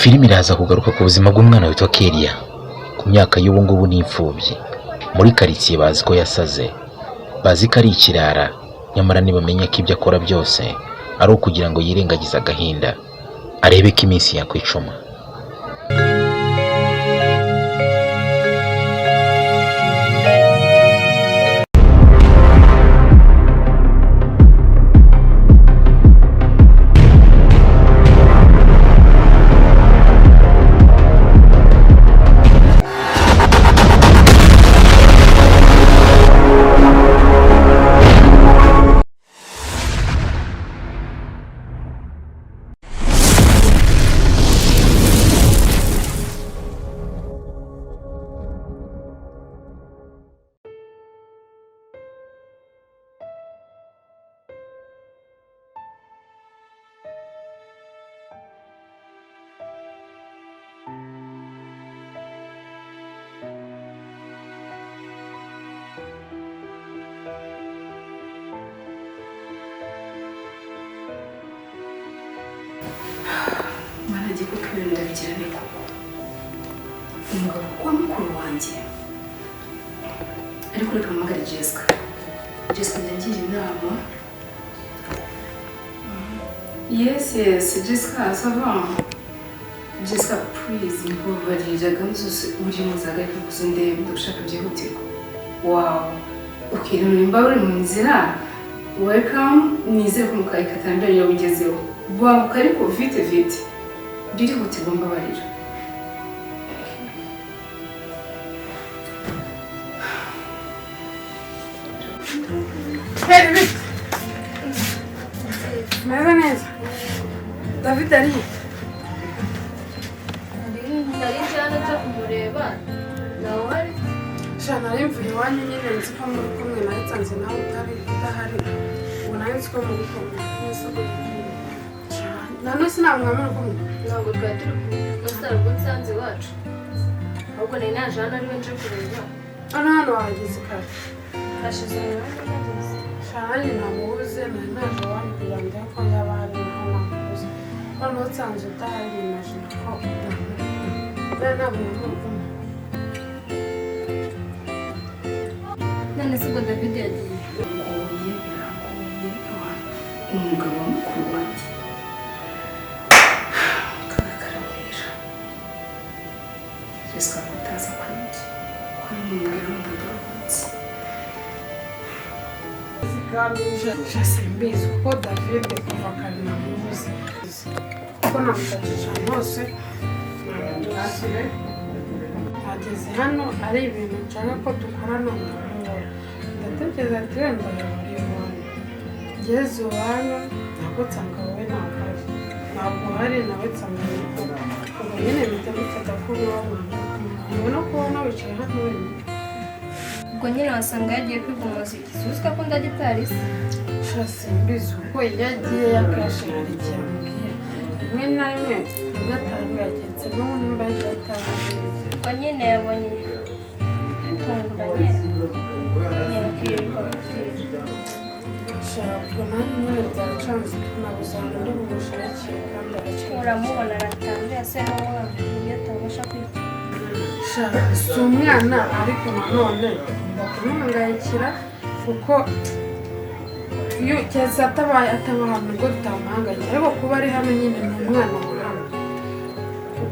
filime iraza kugaruka ku buzima bw'umwana witwa KELIA ku myaka y'ubu ngubu n'imfubyi. Muri karitsiye bazi ko yasaze, bazi ko ari ikirara, nyamara ntibamenya ko ibyo akora byose ari ukugira ngo yirengagize agahinda, arebe ko iminsi yakwicuma. Marajye ko kwirunda bigirane koko. Umugabo kwa mukuru wanjye. Ariko reka mpamagare Jessica. Jessica yangira inama. Yes, Jessica, ça va. Jessica, please, mbabarira gamzose uri muzagaruka kuzindeba ndashaka byihutirwa. Wow. Okay, nimba uri mu nzira. Welcome. Nizere ko mukayikata mbere yo bigezeho. Wow, ariko vite vite. Biri hutirwa mbabarira. Hey, David. Mayonnaise. David ari. Nari cyane cyo kumureba. Nawe hari? Shana imvuye wanyu nyine nzi ko muri kumwe na Tsanze nawe udahari. Ubona nzi ko muri kumwe. Nano sinamwe muri kumwe. Ntabwo twari turi kumwe ubwo nsanze iwacu. Ahubwo nari naje hano ari we nje kureba. Hano wahageze kare. Hashize umwanya nageze. Shana namubuze nari naje wambwira ngo ko yaba ari hano namubuze. Hano Tsanze udahari naje ko ntabwo muri kumwe. None se ubwo David yagiye? Umugabo wa mukuru wanjye. Jessica kutaza kwinjira. Kwa mugabo w'umugabotsi. Jasimbizi ko David kuva kare namubuze. Ko namushakisha hose. Ageze hano ari ibintu nshaka ko dukorana ndatekereza ati wenda yabariye ngeze iwanyu ntabwo nsanga wowe ntabwo uhari nawe nsanga ubwo nyine mpita mufata ko ubona ko ubona wicaye hano wenyine. Ubwo nyine wasanga yagiye kwiga umuziki. Uzi ko akunda gitari se? Jasimbizi kuko iyo agiye yakenshi hari igihe amubwira rimwe na rimwe nibwo atari yagenze n'ubu nimba yatari. Ubwo nyine yabonye tunguranye. Nyine kwirirwa kwirirwa. Ubwo nanjye nyine byacanze tunabuze ahantu ndi bumushakire kandi arakeneye. Uramubona aratangiye ase n'uwabo iyo atabasha kwita. Si umwana ariko nanone bakumwangayikira kuko iyo cyeza atabaye ahantu ubwo tutamuhangayikira ariko kuba ari hano nyine ni umwana wa hano.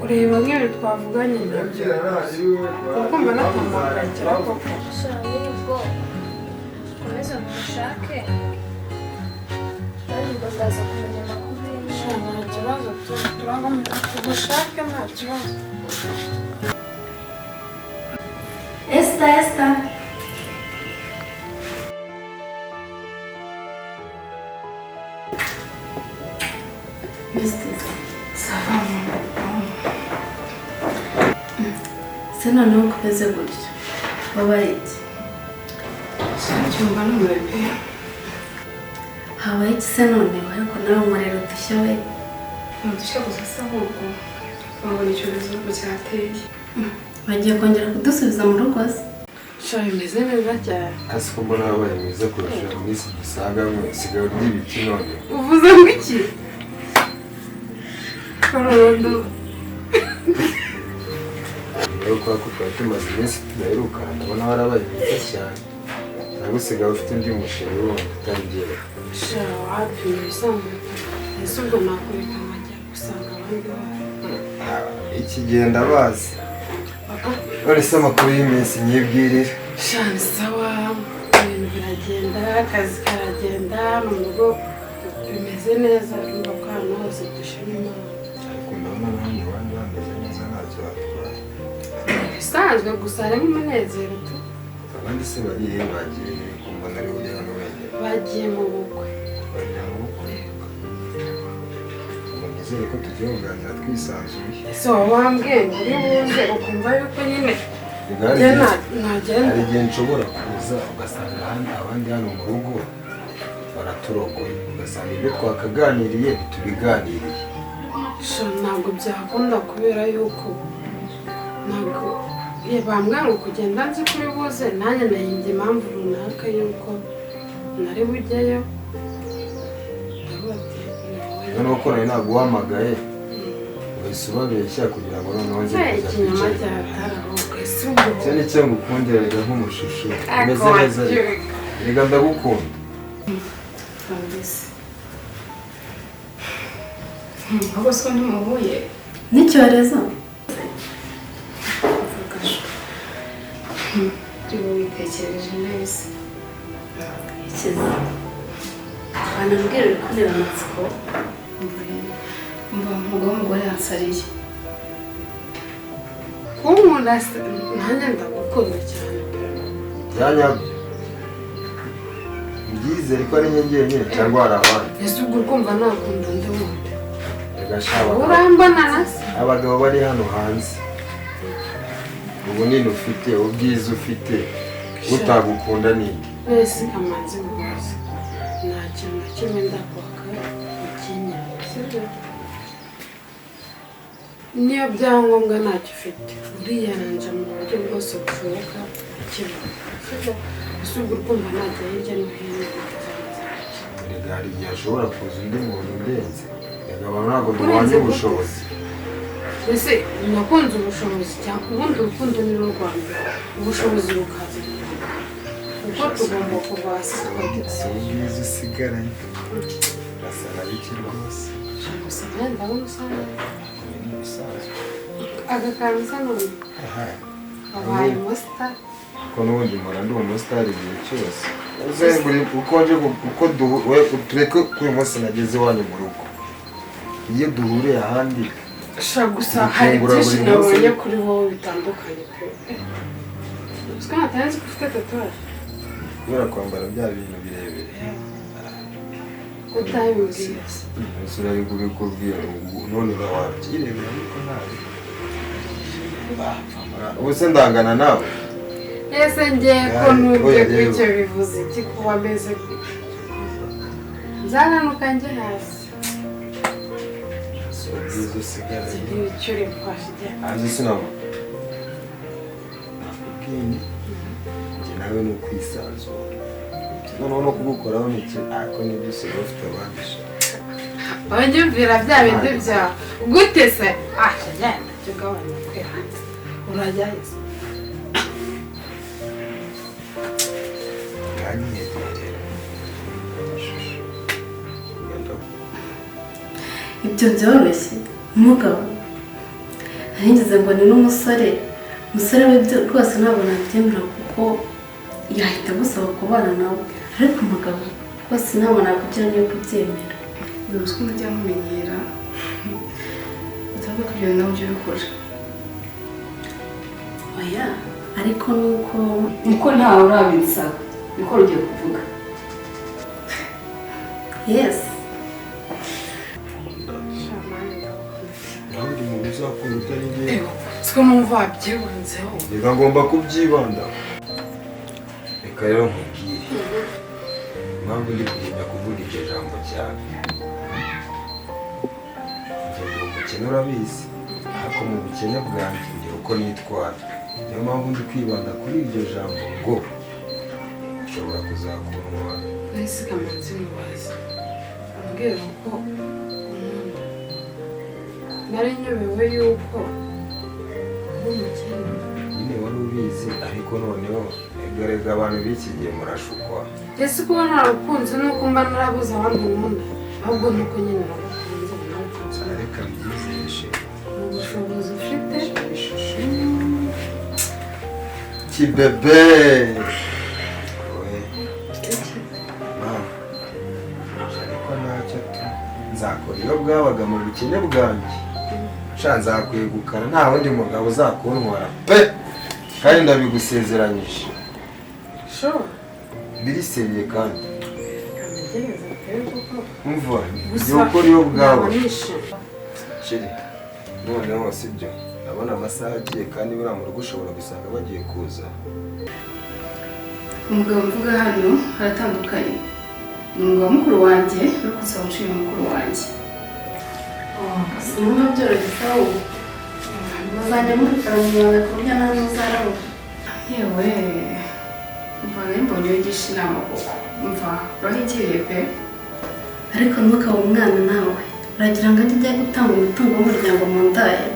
Ureba nk'iyo twavuganye nabyo kuko mba natamuhangayikira koko. Nyine ubwo ukomeze mushake kandi bakaza kumenya amakuru ye. Nta kibazo turagomba tumushake nta kibazo. Esther. Ça va, c'est noneho kumeze gutyo. Wabaye iki? Cyangwa n'umurebe. Habaye iki se noneho ariko nawe umurero udushya we? Udushya gusa se ahubwo wabona icyorezo cyateye. Bagiye kongera kudusubiza mu rugo se? Shari meze neza cyane. Asiko mbona wabaye mwiza kurusha iminsi dusanganywe sigaye urya ibiki none. Uvuze ngo iki? Karorondo rero kwa ko twari tumaze iminsi tudaherukana ndabona warabaye mwiza cyane nagusigaye ufite undi musheri wundi utari jyewe sha wapi ibisanzwe ese ubwo nakureka nkajya gusanga abandi bana ikigenda bazi none se amakuru y'iminsi nyibwirire sha ni sawa ibintu biragenda akazi karagenda mu rugo bimeze neza urumva ko ahantu hose dushima Imana ariko ndabona nanjye abandi bameze neza ntacyo batwaye bisanzwe gusa harimo umunezero tu abandi se bariye bagiye kumbona ari uri hano wenyine bagiye mu bukwe bajya mu bukwe ngo nizere ko tugiye kuganira twisanzuye ese waba wambwiye ngo uri buze ukumva yuko nyine hari igihe nshobora kuza ugasanga abandi hano mu rugo baraturogoye ugasanga ibyo twakaganiriye ntitubiganiriye ntabwo byakunda kubera yuko ntabwo bambwira ngo kugenda nzi kuri buze nanjye nahimbye impamvu runaka yuko nari bujyayo noneho ko nari naguhamagaye wahise ubabeshya kugira ngo noneho nze kuza ikinyama kwicara cyatarahuka ese ubwo icyo ni cyo ngukundira rega nk'umushushu umeze neza rega ndagukunda ahubwo siko ntimuhuye n'icyorezo uriwe witekereje neza ikiza banambwira uri kureba amatsiko umva umugabo w'umugore yansariye kunkunda nanjye ndagukunda cyane byanyabyo byizere ko ari njye njyenyine cyangwa hari abandi ese ubwo urumva nakunda ndi wundi rega shaba urambona nase abagabo bari hano hanze ubunini ufite ubwiza ufite utagukunda nini wese kamanzi rwose nta kintu na kimwe ndakwaka ikinya sibyo niyo byangombwa ntacyo ufite uriyaranja mu buryo bwose bushoboka ikibazo sibyo ese ubwo urumva najya hirya no hino rega hari igihe ashobora kuza undi muntu urenze rega abantu ntabwo duhwanye ubushobozi ese nakunze ubushobozi cyangwa ubundi urukundo ni rwo rwa mbere ubushobozi bukaza kuko tugomba kuva hasi tukagera si ubwiza usigaranye urasa na bike rwose gusa nawe ndabona usa neza ibi ni ibisanzwe aka kantu usa none wabaye umusitari kuko n'ubundi mpora ndi umusitari igihe cyose ukonje uko tureke ko uyu munsi nageze iwanyu mu rugo iyo duhuriye ahandi gusa hari byinshi nabonye kuri wowe bitandukanye pe uziko natazi ko ufite tatuwaje kubera kwambara bya bintu birebire utabibwiye ese urari kubikubwira none urawabyiremera ariko nawe ubu se ndangana nawe ese ngiye ko nubwe kw'icyo bivuze iki kuba ameze gutya nzananuka njye hasi si ubwiza usigaranye icyo uri kwashye hanze sinaba nakubwiye njye nawe ni ukwisanzura noneho no kugukoraho ni iki ariko nibyo usigaye ufite abandi abanyumvira bya bindi byawe gute se genda cyo ugabanya kwihana urajya heza ibyo byoroshye umugabo ntigeze ngo ni n'umusore umusore we rwose ntabwo nabyemera kuko yahita agusaba kubana nawe ariko umugabo rwose ntabwo nakugira niyo kubyemera ubu ko mujya mumenyera utavuga ko ibyo bintu nabyo bikora oya ariko nuko niko ntawe urabinsaba niko rugiye kuvuga yesi abandi muntu uzakunda utari njyewe siko numva wabyibanzeho reka ngomba kubyibandaho reka rero nkubwire impamvu ndi kugenda kuvuga iryo jambo cyane ngenda umukene urabizi ariko mu bukene bwanjye ngira uko nitwara niyo mpamvu ndi kwibanda kuri iryo jambo ngo ushobora kuzakundwa nahise kamanzi mubaza ambwira ko unkunda nari nyobewe yuko nk'umukene. nyine wari ubizi ariko noneho egarega abantu b'iki gihe murashukwa. Ese kuba nararukunze nuko mba narabuze abandi nkunda, ahubwo nuko nyine nararukunze. Reka mbyizeshe Ubushobozi ufite kibebe ariko ntacyo nzakora iyo bwabaga mu bukene bwanjye sha nzakwegukana nta wundi mugabo uzakuntwara pe kandi ndabigusezeranyije biriseriye kandi umva igihe ukora iyo bwawe shiri noneho sibyo ndabona amasaha agiye kandi buriya mu rugo ushobora gusanga bagiye kuza. umugabo mvuga hano haratandukanye, ni umugabo mukuru wanjye uri kunsaba unshinga mukuru wanjye. sinumva byoroshye ubu muzajya mubikorana ibanga ku buryo nta n'uzarabona. yewe umva mbonye wigisha inama koko, umva urahigiriye pe. ariko ntukabe umwana nawe uragira ngo ajye gutanga umutungo w'umuryango mu ndaya.